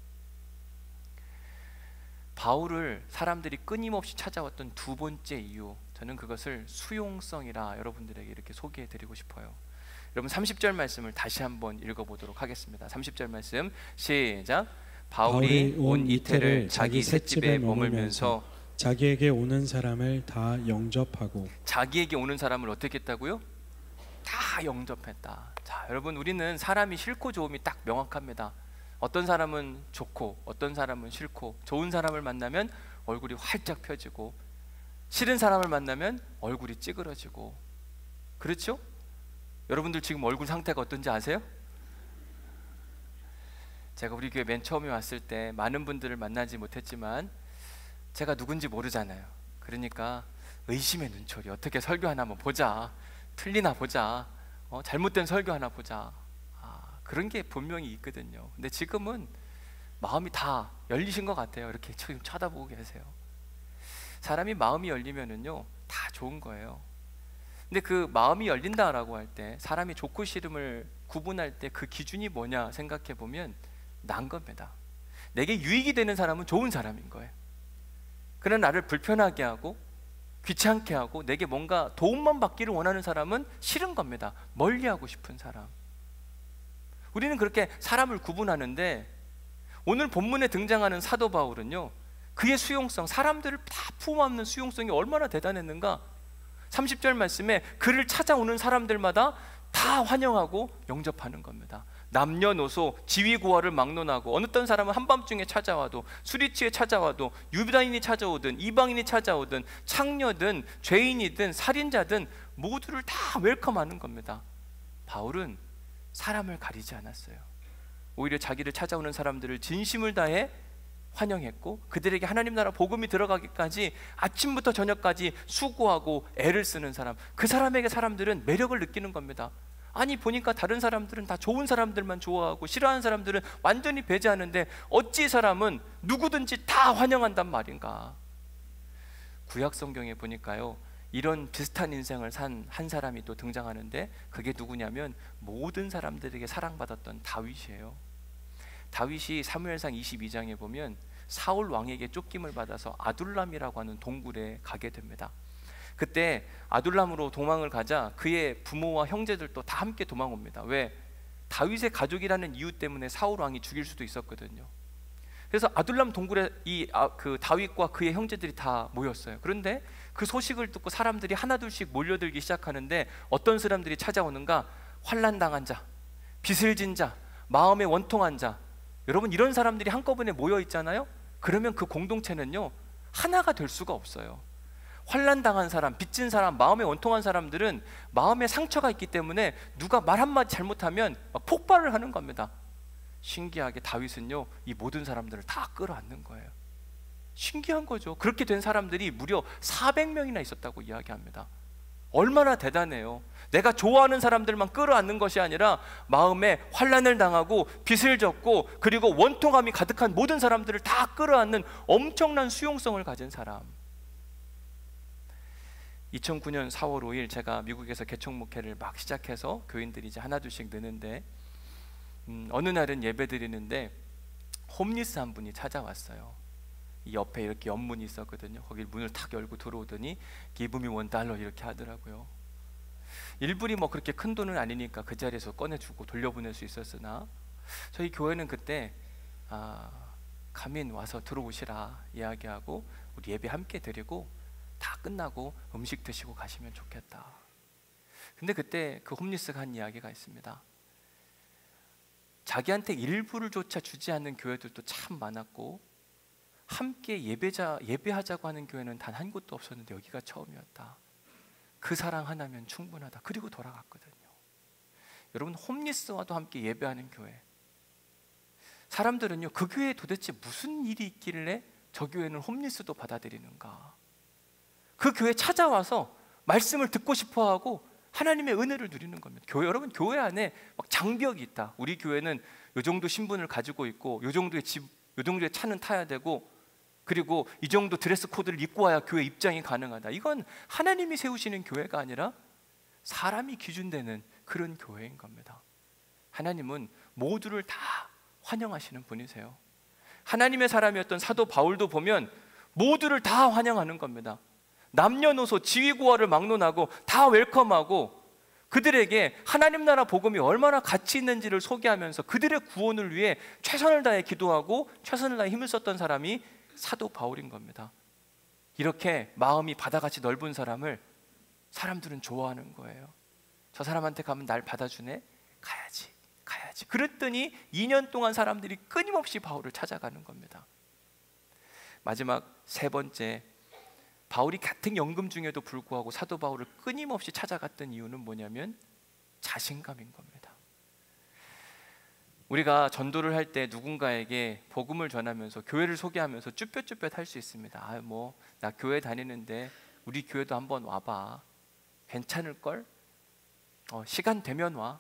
바울을 사람들이 끊임없이 찾아왔던 두 번째 이유, 저는 그것을 수용성이라 여러분들에게 이렇게 소개해 드리고 싶어요. 여러분 30절 말씀을 다시 한번 읽어보도록 하겠습니다. 30절 말씀 시작. 바울이 온 이태를 자기 셋집에 머물면서 자기에게 오는 사람을 다 영접하고. 자기에게 오는 사람을 어떻게 했다고요? 다 영접했다. 자, 여러분, 우리는 사람이 싫고 좋음이 딱 명확합니다. 어떤 사람은 좋고 어떤 사람은 싫고, 좋은 사람을 만나면 얼굴이 활짝 펴지고 싫은 사람을 만나면 얼굴이 찌그러지고. 그렇죠? 여러분들 지금 얼굴 상태가 어떤지 아세요? 제가 우리 교회 맨 처음에 왔을 때 많은 분들을 만나지 못했지만 제가 누군지 모르잖아요. 그러니까 의심의 눈초리, 어떻게 설교 하나 한번 보자, 틀리나 보자, 잘못된 설교 하나 보자, 그런 게 분명히 있거든요. 근데 지금은 마음이 다 열리신 것 같아요. 이렇게 지금 쳐다보고 계세요. 사람이 마음이 열리면은요 다 좋은 거예요. 근데 그 마음이 열린다라고 할 때, 사람이 좋고 싫음을 구분할 때 그 기준이 뭐냐 생각해 보면 난 겁니다. 내게 유익이 되는 사람은 좋은 사람인 거예요. 그러나 나를 불편하게 하고 귀찮게 하고 내게 뭔가 도움만 받기를 원하는 사람은 싫은 겁니다. 멀리하고 싶은 사람. 우리는 그렇게 사람을 구분하는데, 오늘 본문에 등장하는 사도 바울은요, 그의 수용성, 사람들을 다 품어안는 수용성이 얼마나 대단했는가. 30절 말씀에 그를 찾아오는 사람들마다 다 환영하고 영접하는 겁니다. 남녀노소 지위고하를 막론하고, 어느 떤 사람은 한밤중에 찾아와도, 술이 취해 찾아와도, 유다인이 찾아오든 이방인이 찾아오든, 창녀든 죄인이든 살인자든 모두를 다 웰컴하는 겁니다. 바울은 사람을 가리지 않았어요. 오히려 자기를 찾아오는 사람들을 진심을 다해 환영했고, 그들에게 하나님 나라 복음이 들어가기까지 아침부터 저녁까지 수고하고 애를 쓰는 사람, 그 사람에게 사람들은 매력을 느끼는 겁니다. 아니 보니까 다른 사람들은 다 좋은 사람들만 좋아하고 싫어하는 사람들은 완전히 배제하는데 어찌 이 사람은 누구든지 다 환영한단 말인가. 구약 성경에 보니까요, 이런 비슷한 인생을 산 한 사람이 또 등장하는데, 그게 누구냐면 모든 사람들에게 사랑받았던 다윗이에요. 다윗이 사무엘상 22장에 보면 사울 왕에게 쫓김을 받아서 아둘람이라고 하는 동굴에 가게 됩니다. 그때 아둘람으로 도망을 가자 그의 부모와 형제들도 다 함께 도망옵니다. 왜? 다윗의 가족이라는 이유 때문에 사울 왕이 죽일 수도 있었거든요. 그래서 아둘람 동굴에 그 다윗과 그의 형제들이 다 모였어요. 그런데 그 소식을 듣고 사람들이 하나둘씩 몰려들기 시작하는데, 어떤 사람들이 찾아오는가? 환난당한 자, 빚을 진 자, 마음에 원통한 자. 여러분, 이런 사람들이 한꺼번에 모여 있잖아요. 그러면 그 공동체는요 하나가 될 수가 없어요. 환난당한 사람, 빚진 사람, 마음에 원통한 사람들은 마음에 상처가 있기 때문에 누가 말 한마디 잘못하면 막 폭발을 하는 겁니다. 신기하게 다윗은요 이 모든 사람들을 다 끌어안는 거예요. 신기한 거죠. 그렇게 된 사람들이 무려 400명이나 있었다고 이야기합니다. 얼마나 대단해요. 내가 좋아하는 사람들만 끌어안는 것이 아니라 마음에 환난을 당하고 빚을 졌고 그리고 원통함이 가득한 모든 사람들을 다 끌어안는 엄청난 수용성을 가진 사람. 2009년 4월 5일 제가 미국에서 개척 목회를 막 시작해서 교인들이 이제 하나둘씩 느는데, 어느 날은 예배 드리는데 홈리스 한 분이 찾아왔어요. 이 옆에 이렇게 연문이 있었거든요. 거기 문을 탁 열고 들어오더니 Give me $1 이렇게 하더라고요. 일불이 뭐 그렇게 큰 돈은 아니니까 그 자리에서 꺼내주고 돌려보낼 수 있었으나, 저희 교회는 그때 가민 와서 들어오시라 이야기하고 우리 예배 함께 드리고 다 끝나고 음식 드시고 가시면 좋겠다. 근데 그때 그 홈리스가 한 이야기가 있습니다. 자기한테 일부를 조차 주지 않는 교회들도 참 많았고, 함께 예배하자고 하는 교회는 단 한 곳도 없었는데 여기가 처음이었다. 그 사랑 하나면 충분하다. 그리고 돌아갔거든요. 여러분, 홈리스와도 함께 예배하는 교회, 사람들은요 그 교회에 도대체 무슨 일이 있길래 저 교회는 홈리스도 받아들이는가. 그 교회 찾아와서 말씀을 듣고 싶어하고 하나님의 은혜를 누리는 겁니다. 여러분, 교회 안에 막 장벽이 있다. 우리 교회는 요 정도 신분을 가지고 있고 요 정도의 집, 요 정도의 차는 타야 되고, 그리고 이 정도 드레스 코드를 입고 와야 교회 입장이 가능하다. 이건 하나님이 세우시는 교회가 아니라 사람이 기준되는 그런 교회인 겁니다. 하나님은 모두를 다 환영하시는 분이세요. 하나님의 사람이었던 사도 바울도 보면 모두를 다 환영하는 겁니다. 남녀노소 지위고하를 막론하고 다 웰컴하고, 그들에게 하나님 나라 복음이 얼마나 가치 있는지를 소개하면서 그들의 구원을 위해 최선을 다해 기도하고 최선을 다해 힘을 썼던 사람이 사도 바울인 겁니다. 이렇게 마음이 바다같이 넓은 사람을 사람들은 좋아하는 거예요. 저 사람한테 가면 날 받아주네? 가야지. 그랬더니 2년 동안 사람들이 끊임없이 바울을 찾아가는 겁니다. 마지막 세 번째, 바울이 같은 연금 중에도 불구하고 사도 바울을 끊임없이 찾아갔던 이유는 뭐냐면 자신감인 겁니다. 우리가 전도를 할 때 누군가에게 복음을 전하면서 교회를 소개하면서 쭈뼛쭈뼛 할 수 있습니다. 아, 뭐 나 교회 다니는데 우리 교회도 한번 와봐. 괜찮을걸? 시간 되면 와.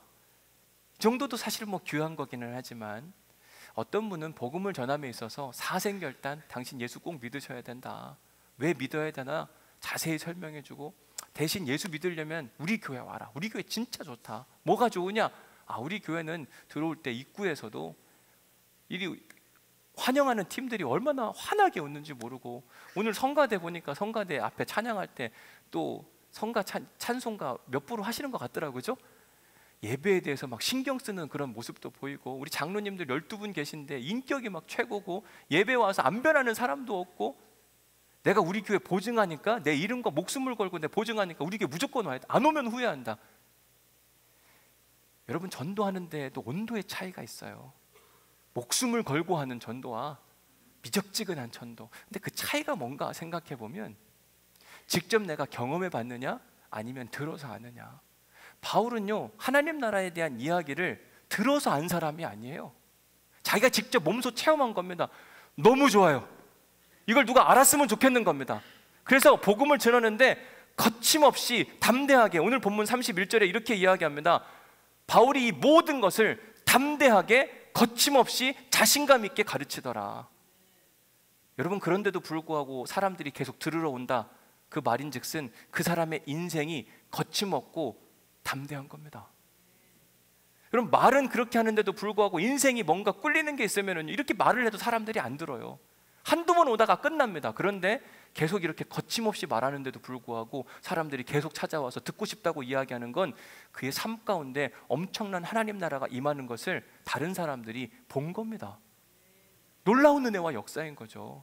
이 정도도 사실 뭐 귀한 거기는 하지만 어떤 분은 복음을 전함에 있어서 사생결단, 당신 예수 꼭 믿으셔야 된다. 왜 믿어야 되나? 자세히 설명해주고, 대신 예수 믿으려면 우리 교회 와라. 우리 교회 진짜 좋다. 뭐가 좋으냐? 우리 교회는 들어올 때 입구에서도 이 환영하는 팀들이 얼마나 환하게 웃는지 모르고, 오늘 성가대 보니까 성가대 앞에 찬양할 때 또 성가 찬송가 몇 부로 하시는 것 같더라고요. 그죠? 예배에 대해서 막 신경 쓰는 그런 모습도 보이고, 우리 장로님들 12분 계신데 인격이 막 최고고, 예배 와서 안 변하는 사람도 없고, 내가 우리 교회 보증하니까, 내 이름과 목숨을 걸고 내 보증하니까 우리 교회 무조건 와야 돼. 안 오면 후회한다. 여러분, 전도하는 데에도 온도의 차이가 있어요. 목숨을 걸고 하는 전도와 미적지근한 전도. 근데 그 차이가 뭔가 생각해 보면, 직접 내가 경험해 봤느냐 아니면 들어서 아느냐. 바울은요, 하나님 나라에 대한 이야기를 들어서 안 사람이 아니에요. 자기가 직접 몸소 체험한 겁니다. 너무 좋아요. 이걸 누가 알았으면 좋겠는 겁니다. 그래서 복음을 전하는데 거침없이 담대하게, 오늘 본문 31절에 이렇게 이야기합니다. 바울이 이 모든 것을 담대하게 거침없이 자신감 있게 가르치더라. 여러분, 그런데도 불구하고 사람들이 계속 들으러 온다. 그 말인즉슨 그 사람의 인생이 거침없고 담대한 겁니다. 여러분, 말은 그렇게 하는데도 불구하고 인생이 뭔가 꿀리는 게 있으면 이렇게 말을 해도 사람들이 안 들어요. 한두 번 오다가 끝납니다. 그런데 계속 이렇게 거침없이 말하는데도 불구하고 사람들이 계속 찾아와서 듣고 싶다고 이야기하는 건 그의 삶 가운데 엄청난 하나님 나라가 임하는 것을 다른 사람들이 본 겁니다. 놀라운 은혜와 역사인 거죠.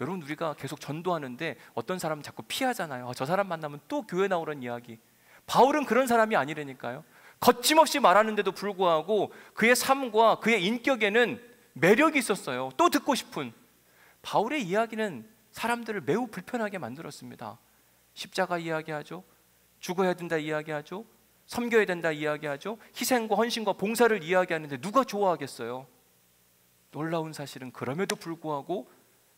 여러분, 우리가 계속 전도하는데 어떤 사람은 자꾸 피하잖아요. 저 사람 만나면 또 교회 나오라는 이야기. 바울은 그런 사람이 아니라니까요. 거침없이 말하는데도 불구하고 그의 삶과 그의 인격에는 매력이 있었어요. 또 듣고 싶은. 바울의 이야기는 사람들을 매우 불편하게 만들었습니다. 십자가 이야기하죠. 죽어야 된다 이야기하죠. 섬겨야 된다 이야기하죠. 희생과 헌신과 봉사를 이야기하는데 누가 좋아하겠어요? 놀라운 사실은 그럼에도 불구하고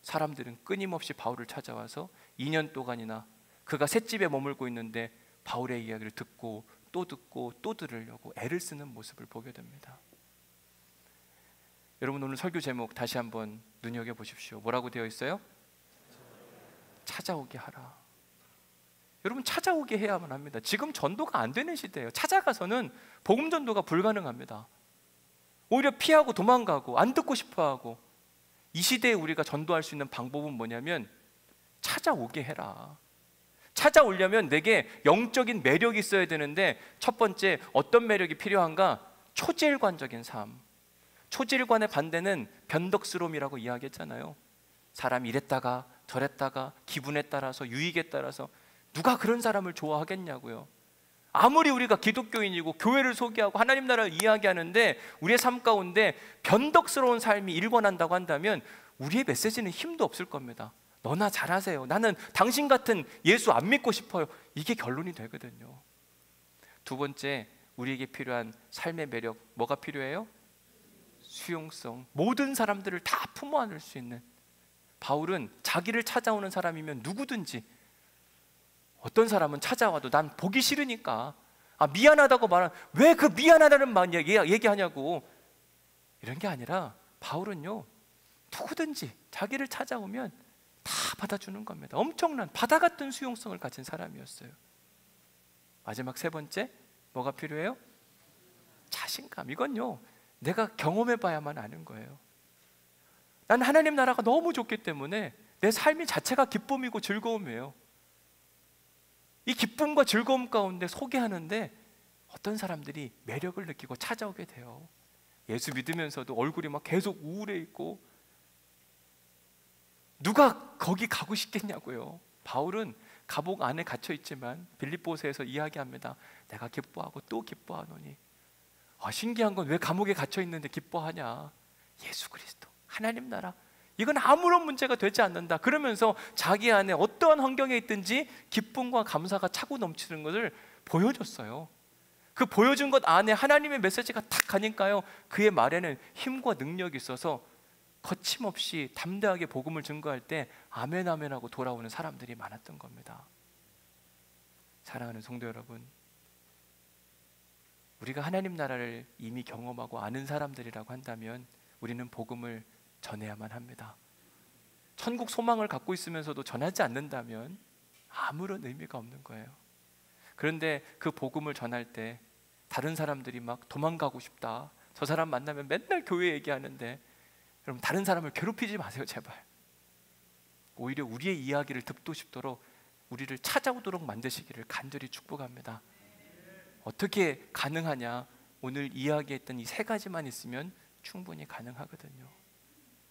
사람들은 끊임없이 바울을 찾아와서 2년 동안이나 그가 셋집에 머물고 있는데 바울의 이야기를 듣고 또 들으려고 애를 쓰는 모습을 보게 됩니다. 여러분, 오늘 설교 제목 다시 한번 눈여겨보십시오. 뭐라고 되어 있어요? 찾아오게 하라. 여러분, 찾아오게 해야만 합니다. 지금 전도가 안 되는 시대예요. 찾아가서는 복음 전도가 불가능합니다. 오히려 피하고 도망가고 안 듣고 싶어하고. 이 시대에 우리가 전도할 수 있는 방법은 뭐냐면 찾아오게 해라. 찾아오려면 내게 영적인 매력이 있어야 되는데, 첫 번째 어떤 매력이 필요한가? 초질관적인 삶. 초질관의 반대는 변덕스러움이라고 이야기했잖아요. 사람이 이랬다가 저랬다가 기분에 따라서 유익에 따라서. 누가 그런 사람을 좋아하겠냐고요. 아무리 우리가 기독교인이고 교회를 소개하고 하나님 나라를 이야기하는데 우리의 삶 가운데 변덕스러운 삶이 일관한다고 한다면 우리의 메시지는 힘도 없을 겁니다. 너나 잘하세요. 나는 당신 같은 예수 안 믿고 싶어요. 이게 결론이 되거든요. 두 번째, 우리에게 필요한 삶의 매력, 뭐가 필요해요? 수용성. 모든 사람들을 다 품어 안을 수 있는. 바울은 자기를 찾아오는 사람이면 누구든지, 어떤 사람은 찾아와도 난 보기 싫으니까, 미안하다고 말하면 왜 그 미안하다는 말 얘기하냐고, 이런 게 아니라 바울은요, 누구든지 자기를 찾아오면 다 받아주는 겁니다. 엄청난 바다 같은 수용성을 가진 사람이었어요. 마지막 세 번째, 뭐가 필요해요? 자신감. 이건요, 내가 경험해 봐야만 아는 거예요. 난 하나님 나라가 너무 좋기 때문에 내 삶이 자체가 기쁨이고 즐거움이에요. 이 기쁨과 즐거움 가운데 소개하는데 어떤 사람들이 매력을 느끼고 찾아오게 돼요. 예수 믿으면서도 얼굴이 막 계속 우울해 있고, 누가 거기 가고 싶겠냐고요. 바울은 감옥 안에 갇혀 있지만 빌립보서에서 이야기합니다. 내가 기뻐하고 또 기뻐하노니. 신기한 건 왜 감옥에 갇혀 있는데 기뻐하냐? 예수 그리스도, 하나님 나라, 이건 아무런 문제가 되지 않는다. 그러면서 자기 안에 어떠한 환경에 있든지 기쁨과 감사가 차고 넘치는 것을 보여줬어요. 그 보여준 것 안에 하나님의 메시지가 탁 가니까요, 그의 말에는 힘과 능력이 있어서 거침없이 담대하게 복음을 증거할 때 아멘 아멘 하고 돌아오는 사람들이 많았던 겁니다. 사랑하는 성도 여러분, 우리가 하나님 나라를 이미 경험하고 아는 사람들이라고 한다면 우리는 복음을 전해야만 합니다. 천국 소망을 갖고 있으면서도 전하지 않는다면 아무런 의미가 없는 거예요. 그런데 그 복음을 전할 때 다른 사람들이 막 도망가고 싶다, 저 사람 만나면 맨날 교회 얘기하는데, 여러분 다른 사람을 괴롭히지 마세요, 제발. 오히려 우리의 이야기를 듣고 싶도록 우리를 찾아오도록 만드시기를 간절히 축복합니다. 어떻게 가능하냐? 오늘 이야기했던 이 세 가지만 있으면 충분히 가능하거든요.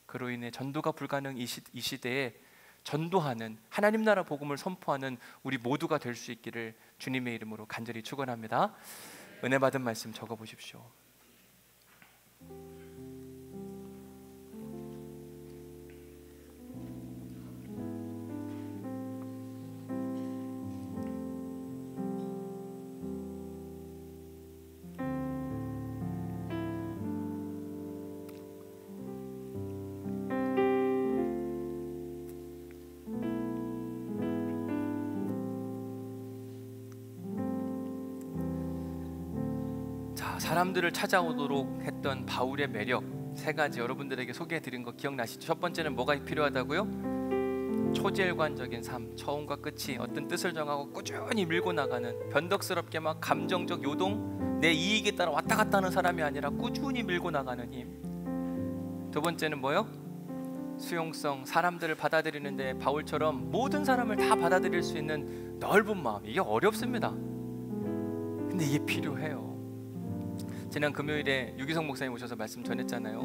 그로 인해 전도가 불가능 이 시대에 전도하는, 하나님 나라 복음을 선포하는 우리 모두가 될 수 있기를 주님의 이름으로 간절히 축원합니다. 은혜 받은 말씀 적어 보십시오. 사람들을 찾아오도록 했던 바울의 매력 세 가지 여러분들에게 소개해 드린 거 기억나시죠? 첫 번째는 뭐가 필요하다고요? 초지일관적인 삶, 처음과 끝이 어떤 뜻을 정하고 꾸준히 밀고 나가는, 변덕스럽게 막 감정적 요동, 내 이익에 따라 왔다 갔다 하는 사람이 아니라 꾸준히 밀고 나가는 힘. 두 번째는 뭐요? 수용성, 사람들을 받아들이는데 바울처럼 모든 사람을 다 받아들일 수 있는 넓은 마음. 이게 어렵습니다. 근데 이게 필요해요. 지난 금요일에 유기성 목사님 오셔서 말씀 전했잖아요.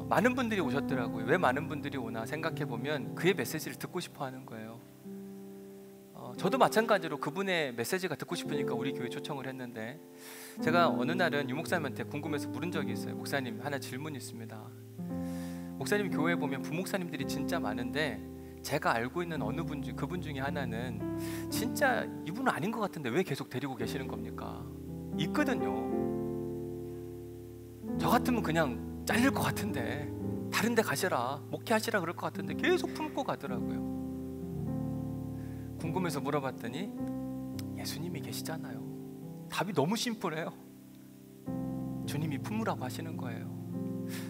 많은 분들이 오셨더라고요. 왜 많은 분들이 오나 생각해보면 그의 메시지를 듣고 싶어 하는 거예요. 저도 마찬가지로 그분의 메시지가 듣고 싶으니까 우리 교회 초청을 했는데, 제가 어느 날은 유 목사님한테 궁금해서 물은 적이 있어요. 목사님, 하나 질문이 있습니다. 목사님 교회에 보면 부목사님들이 진짜 많은데 제가 알고 있는 어느 분 중, 그분 중에 하나는 진짜 이분은 아닌 것 같은데 왜 계속 데리고 계시는 겁니까? 있거든요. 저 같으면 그냥 잘릴 것 같은데, 다른 데 가시라, 목회하시라 그럴 것 같은데 계속 품고 가더라고요. 궁금해서 물어봤더니 예수님이 계시잖아요. 답이 너무 심플해요. 주님이 품으라고 하시는 거예요.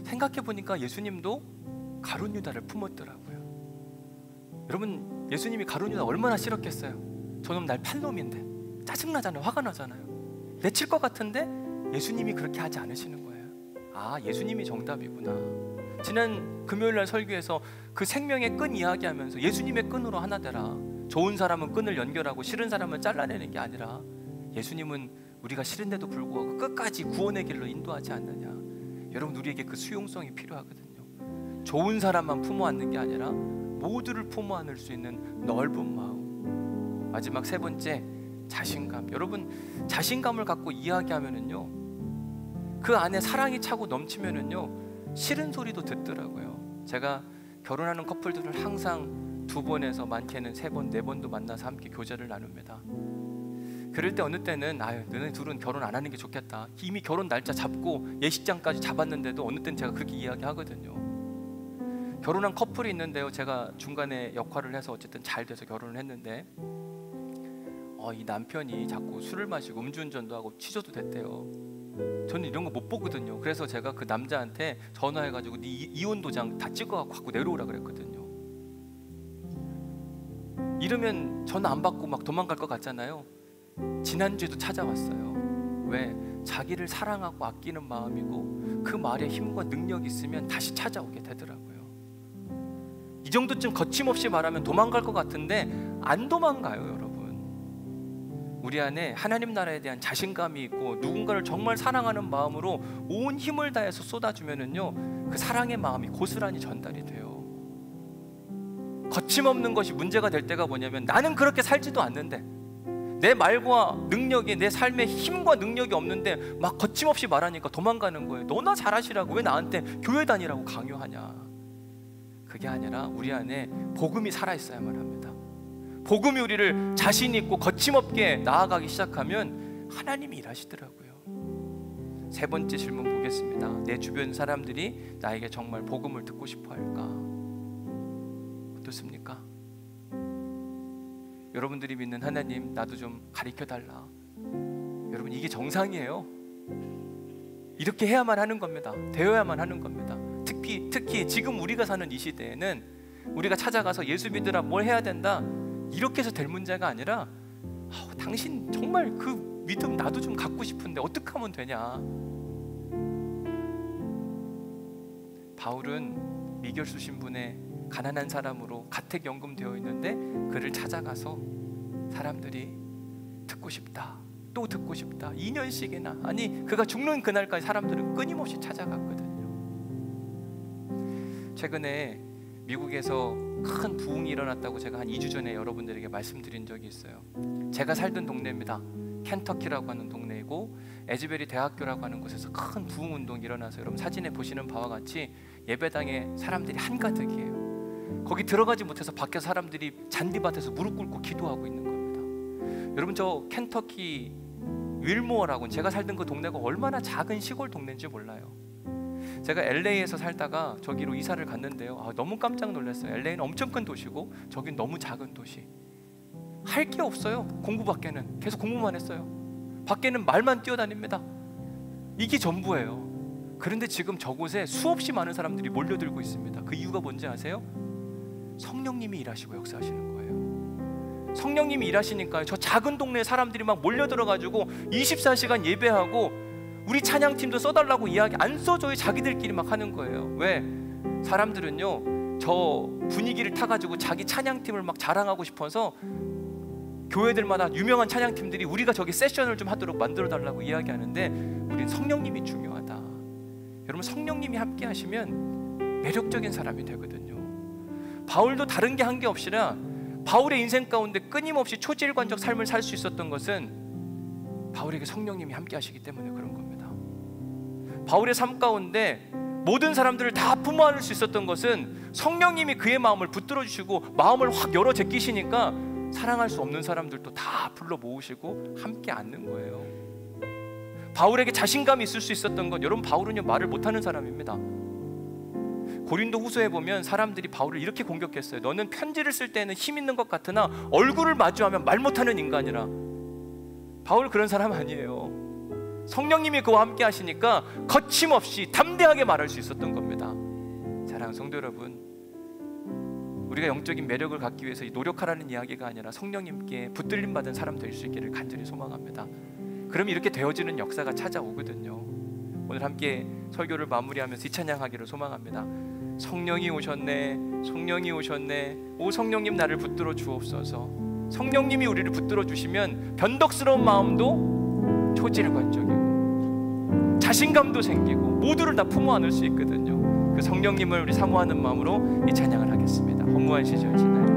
생각해보니까 예수님도 가룟 유다를 품었더라고요. 여러분, 예수님이 가룟 유다 얼마나 싫었겠어요? 저놈 날 팔 놈인데. 짜증나잖아요. 화가 나잖아요. 내칠 것 같은데 예수님이 그렇게 하지 않으시는 거예요. 아, 예수님이 정답이구나. 지난 금요일날 설교에서 그 생명의 끈 이야기하면서 예수님의 끈으로 하나 되라. 좋은 사람은 끈을 연결하고 싫은 사람은 잘라내는 게 아니라, 예수님은 우리가 싫은데도 불구하고 끝까지 구원의 길로 인도하지 않느냐. 여러분, 우리에게 그 수용성이 필요하거든요. 좋은 사람만 품어 안는 게 아니라 모두를 품어 안을 수 있는 넓은 마음. 마지막 세 번째, 자신감. 여러분, 자신감을 갖고 이야기하면은요, 그 안에 사랑이 차고 넘치면은요, 싫은 소리도 듣더라고요. 제가 결혼하는 커플들을 항상 2번에서 많게는 3번, 4번도 만나서 함께 교제를 나눕니다. 그럴 때 어느 때는 아유, 너네 둘은 결혼 안 하는 게 좋겠다. 이미 결혼 날짜 잡고 예식장까지 잡았는데도 어느 때는 제가 그렇게 이야기하거든요. 결혼한 커플이 있는데요, 제가 중간에 역할을 해서 어쨌든 잘 돼서 결혼을 했는데, 이 남편이 자꾸 술을 마시고 음주운전도 하고 취소도 됐대요. 저는 이런 거 못 보거든요. 그래서 제가 그 남자한테 전화해가지고 네 이혼 도장 다 찍어갖고 갖고 내려오라 그랬거든요. 이러면 전화 안 받고 막 도망갈 것 같잖아요. 지난주에도 찾아왔어요. 왜? 자기를 사랑하고 아끼는 마음이고 그 말에 힘과 능력이 있으면 다시 찾아오게 되더라고요. 이 정도쯤 거침없이 말하면 도망갈 것 같은데 안 도망가요, 여러분. 우리 안에 하나님 나라에 대한 자신감이 있고 누군가를 정말 사랑하는 마음으로 온 힘을 다해서 쏟아주면은요, 그 사랑의 마음이 고스란히 전달이 돼요. 거침없는 것이 문제가 될 때가 뭐냐면, 나는 그렇게 살지도 않는데, 내 말과 능력이, 내 삶에 힘과 능력이 없는데 막 거침없이 말하니까 도망가는 거예요. 너나 잘하시라고 왜 나한테 교회 다니라고 강요하냐. 그게 아니라 우리 안에 복음이 살아있어야만 합니다. 복음이 우리를 자신 있고 거침없게 나아가기 시작하면 하나님이 일하시더라고요. 세 번째 질문 보겠습니다. 내 주변 사람들이 나에게 정말 복음을 듣고 싶어 할까? 어떻습니까? 여러분들이 믿는 하나님, 나도 좀 가르쳐달라. 여러분, 이게 정상이에요. 이렇게 해야만 하는 겁니다. 되어야만 하는 겁니다. 특히 지금 우리가 사는 이 시대에는 우리가 찾아가서 예수 믿으라, 뭘 해야 된다, 이렇게 해서 될 문제가 아니라 당신 정말 그 믿음 나도 좀 갖고 싶은데 어떻게 하면 되냐. 바울은 미결수 신분의 가난한 사람으로 가택연금 되어 있는데 그를 찾아가서 사람들이 듣고 싶다, 또 듣고 싶다, 2년씩이나, 아니 그가 죽는 그날까지 사람들은 끊임없이 찾아갔거든요. 최근에 미국에서 큰 부흥이 일어났다고 제가 한 2주 전에 여러분들에게 말씀드린 적이 있어요. 제가 살던 동네입니다. 켄터키라고 하는 동네이고 에즈베리 대학교라고 하는 곳에서 큰 부흥 운동이 일어나서 여러분 사진에 보시는 바와 같이 예배당에 사람들이 한가득이에요. 거기 들어가지 못해서 밖에 사람들이 잔디밭에서 무릎 꿇고 기도하고 있는 겁니다. 여러분, 저 켄터키 윌모어라고, 제가 살던 그 동네가 얼마나 작은 시골 동네인지 몰라요. 제가 LA에서 살다가 저기로 이사를 갔는데요, 너무 깜짝 놀랐어요. LA는 엄청 큰 도시고 저긴 너무 작은 도시. 할 게 없어요. 공부밖에는. 계속 공부만 했어요. 밖에는 말만 뛰어다닙니다. 이게 전부예요. 그런데 지금 저곳에 수없이 많은 사람들이 몰려들고 있습니다. 그 이유가 뭔지 아세요? 성령님이 일하시고 역사하시는 거예요. 성령님이 일하시니까 저 작은 동네에 사람들이 막 몰려들어가지고 24시간 예배하고, 우리 찬양팀도 써달라고 이야기 안 써줘요. 자기들끼리 막 하는 거예요. 왜? 사람들은요, 저 분위기를 타가지고 자기 찬양팀을 막 자랑하고 싶어서 교회들마다 유명한 찬양팀들이 우리가 저기 세션을 좀 하도록 만들어달라고 이야기하는데, 우린 성령님이 중요하다. 여러분, 성령님이 함께 하시면 매력적인 사람이 되거든요. 바울도 다른 게 한 게 없이나 바울의 인생 가운데 끊임없이 초질관적 삶을 살 수 있었던 것은 바울에게 성령님이 함께 하시기 때문에 그런 겁니다. 바울의 삶 가운데 모든 사람들을 다 품어 안을 수 있었던 것은 성령님이 그의 마음을 붙들어 주시고 마음을 확 열어 제끼시니까 사랑할 수 없는 사람들도 다 불러 모으시고 함께 앉는 거예요. 바울에게 자신감이 있을 수 있었던 것, 여러분, 바울은요 말을 못하는 사람입니다. 고린도 후서에 보면 사람들이 바울을 이렇게 공격했어요. 너는 편지를 쓸 때는 힘 있는 것 같으나 얼굴을 마주하면 말 못하는 인간이라. 바울 그런 사람 아니에요. 성령님이 그와 함께 하시니까 거침없이 담대하게 말할 수 있었던 겁니다. 사랑하는 성도 여러분, 우리가 영적인 매력을 갖기 위해서 노력하라는 이야기가 아니라 성령님께 붙들림 받은 사람 될 수 있기를 간절히 소망합니다. 그럼 이렇게 되어지는 역사가 찾아오거든요. 오늘 함께 설교를 마무리하면서 이 찬양하기를 소망합니다. 성령이 오셨네, 성령이 오셨네, 오 성령님 나를 붙들어 주옵소서. 성령님이 우리를 붙들어 주시면 변덕스러운 마음도 초질관적이고 자신감도 생기고 모두를 다 품어 안을 수 있거든요. 그 성령님을 우리 사모하는 마음으로 이 찬양을 하겠습니다. 허무한 시절 지날 때,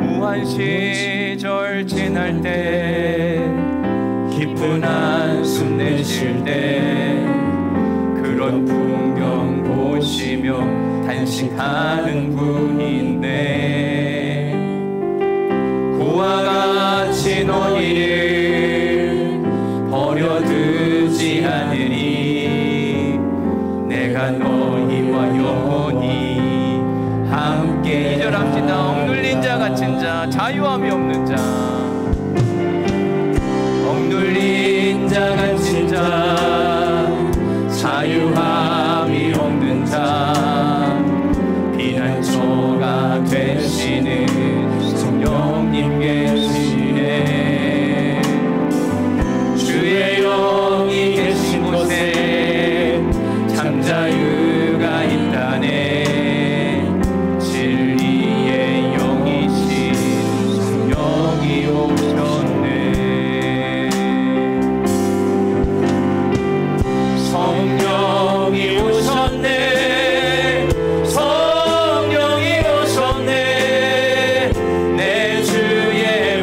무한 시절 지날 때, 깊은 한숨 내쉴 때, 그런 풍경 보시며 단식하는 분인데, 그와 같이 너희를 버려두지 않으니 내가 너희와 영원히 함께. 2절 합시다. 억눌린 자 갇힌 자, 자유함이 없는 자, 억눌린 자 갇힌 자, 자유함이 없는 자, 피난처가 되시는 성령님 계시네. 주의 영이 계신 곳에 참 자유가 있다네. 진리의 영이신 성령이 오셨네. 성령이 오셨네. 성령이 오셨네. 내 주의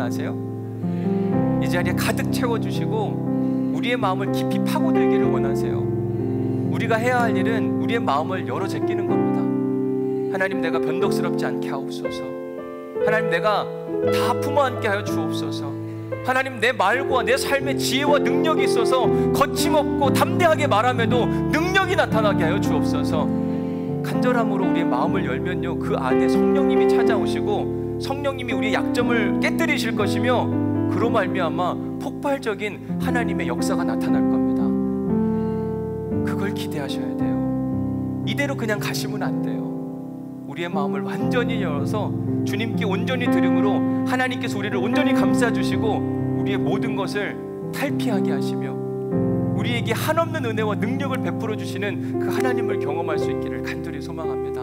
원하세요? 이 자리에 가득 채워주시고 우리의 마음을 깊이 파고들기를 원하세요. 우리가 해야 할 일은 우리의 마음을 열어 제끼는 겁니다. 하나님, 내가 변덕스럽지 않게 하옵소서. 하나님, 내가 다 품어안게 하여 주옵소서. 하나님, 내 말과 내 삶의 지혜와 능력이 있어서 거침없고 담대하게 말함에도 능력이 나타나게 하여 주옵소서. 간절함으로 우리의 마음을 열면요, 그 안에 성령님이 찾아오시고 성령님이 우리의 약점을 깨뜨리실 것이며 그로 말미암아 폭발적인 하나님의 역사가 나타날 겁니다. 그걸 기대하셔야 돼요. 이대로 그냥 가시면 안 돼요. 우리의 마음을 완전히 열어서 주님께 온전히 드림으로 하나님께서 우리를 온전히 감싸주시고 우리의 모든 것을 탈피하게 하시며 우리에게 한없는 은혜와 능력을 베풀어 주시는 그 하나님을 경험할 수 있기를 간절히 소망합니다.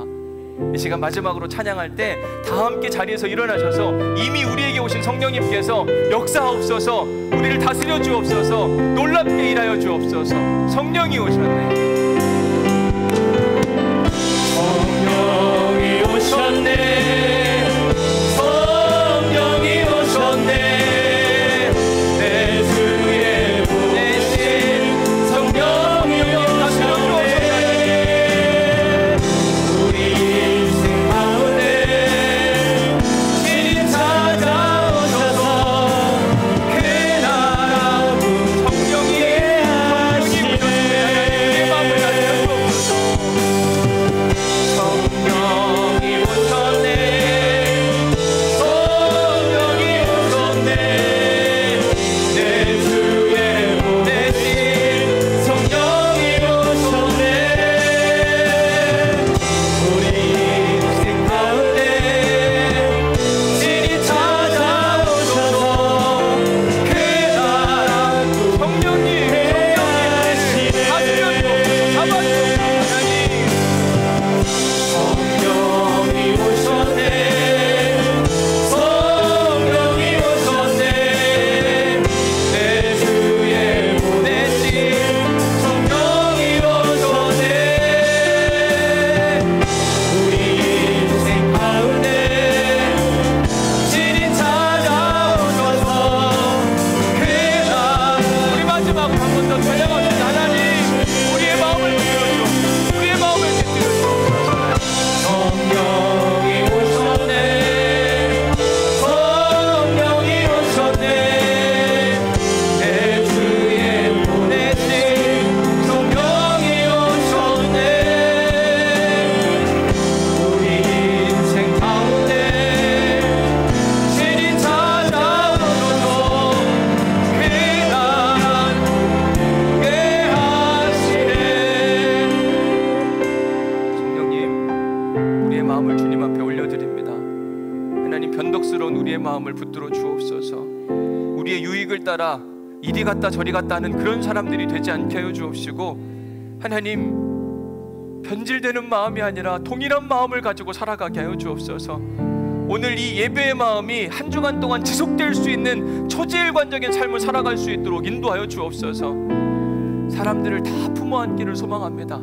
이 시간 마지막으로 찬양할 때 다 함께 자리에서 일어나셔서 이미 우리에게 오신 성령님께서 역사하옵소서, 우리를 다스려 주옵소서, 놀랍게 일하여 주옵소서. 성령이 오셨네. 성령이 오셨네. 성령이 오셨네. 내 주의 보내신 성령이 오셨네. 우리 인생 가운데 신이 찾아오셔서 그 나라 성령이 하시네. 우리의 마음을 다스려 주옵소서. 성령이 오셨네. 성령이 오셨네. 내 주의 보내신 성령이 오셨네. 우리 인생 가운데 신이 찾아오셔서 그 나라 성령님 하시네. 성령이 오셨네. 성령이 오셨네. 내 주의 보내신 성령이 오셨네. 우리 인생 가운데 신이 찾아오셔서 그날 우리 마지막으로 한 번 더 찬양합니다. 하나님, 우리의 마음을 들어줘. 우리의 마음을 들어줘. 성령이 오셨네. 성령이 오셨네. 내 주의 보내신 성령이 오셨네. 우리 인생 가운데 신이 찾아오셔서 그날 함께 하시네. 성령님, 우리의 마음을 주님 앞에 올려드립니다. 하나님, 변덕스러운 우리의 마음을 붙들어 주옵소서. 우리의 유익을 따라 이리 갔다 저리 갔다 하는 그런 사람들이 되지 않게 하여 주옵시고, 하나님, 변질되는 마음이 아니라 동일한 마음을 가지고 살아가게 하여 주옵소서. 오늘 이 예배의 마음이 한 주간 동안 지속될 수 있는 초지일관적인 삶을 살아갈 수 있도록 인도하여 주옵소서. 사람들을 다 품어안기를 소망합니다.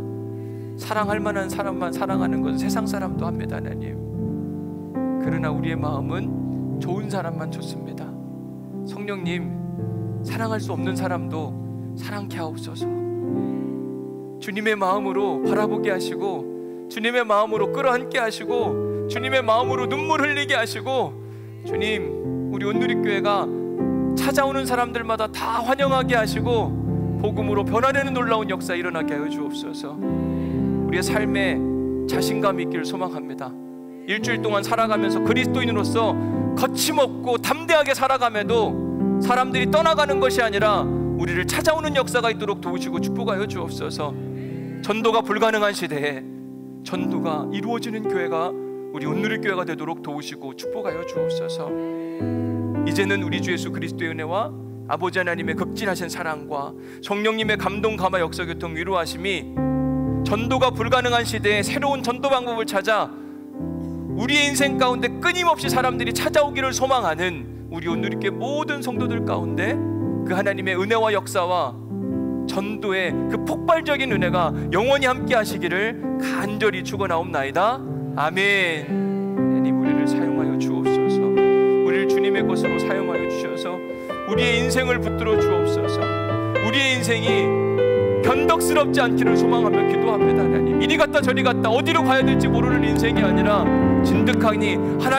사랑할 만한 사람만 사랑하는 것은 세상 사람도 합니다, 하나님. 그러나 우리의 마음은 좋은 사람만 좋습니다. 성령님, 사랑할 수 없는 사람도 사랑케 하옵소서. 주님의 마음으로 바라보게 하시고, 주님의 마음으로 끌어안게 하시고, 주님의 마음으로 눈물 흘리게 하시고, 주님, 우리 온누리교회가 찾아오는 사람들마다 다 환영하게 하시고 복음으로 변화되는 놀라운 역사 일어나게 하여 주옵소서. 우리의 삶에 자신감 있기를 소망합니다. 일주일 동안 살아가면서 그리스도인으로서 거침없고 담대하게 살아감에도 사람들이 떠나가는 것이 아니라 우리를 찾아오는 역사가 있도록 도우시고 축복하여 주옵소서. 전도가 불가능한 시대에 전도가 이루어지는 교회가 우리 온누리교회가 되도록 도우시고 축복하여 주옵소서. 이제는 우리 주 예수 그리스도의 은혜와 아버지 하나님의 극진하신 사랑과 성령님의 감동 감화 역사 교통 위로하심이 전도가 불가능한 시대에 새로운 전도 방법을 찾아 우리의 인생 가운데 끊임없이 사람들이 찾아오기를 소망하는 우리 온누리교회 모든 성도들 가운데 그 하나님의 은혜와 역사와 전도의 그 폭발적인 은혜가 영원히 함께 하시기를 간절히 축원하옵나이다. 아멘. 하나님, 우리를 사용하여 주옵소서. 우리를 주님의 주님의 것으로 사용하여 주셔서 우리의 인생을 붙들어 주옵소서. 우리의 인생이 변덕스럽지 않기를 소망하며 기도합니다. 하나님, 이리 갔다 저리 갔다 어디로 가야 될지 모르는 인생이 아니라 진득하니 하나님